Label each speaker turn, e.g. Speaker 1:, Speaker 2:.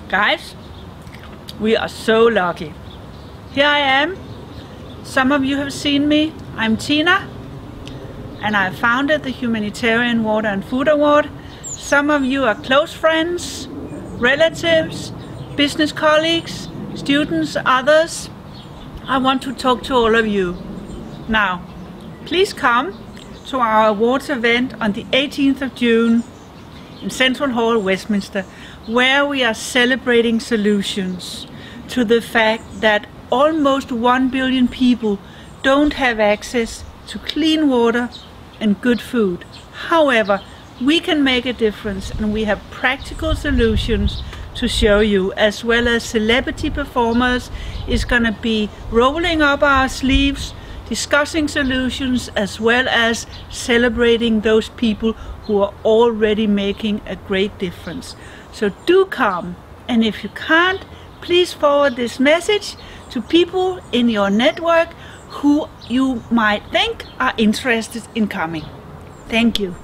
Speaker 1: Guys, we are so lucky. Here I am. Some of you have seen me. I'm Tina, and I founded the Humanitarian Water and Food Award. Some of you are close friends, relatives, business colleagues, students, others. I want to talk to all of you. Now, please come to our awards event on the 18th of June in Central Hall, Westminster, where we are celebrating solutions to the fact that almost 1 billion people don't have access to clean water and good food. However, we can make a difference, and we have practical solutions to show you, as well as celebrity performers is going to be rolling up our sleeves, discussing solutions, as well as celebrating those people who are already making a great difference. So do come, and if you can't, please forward this message to people in your network who you might think are interested in coming. Thank you.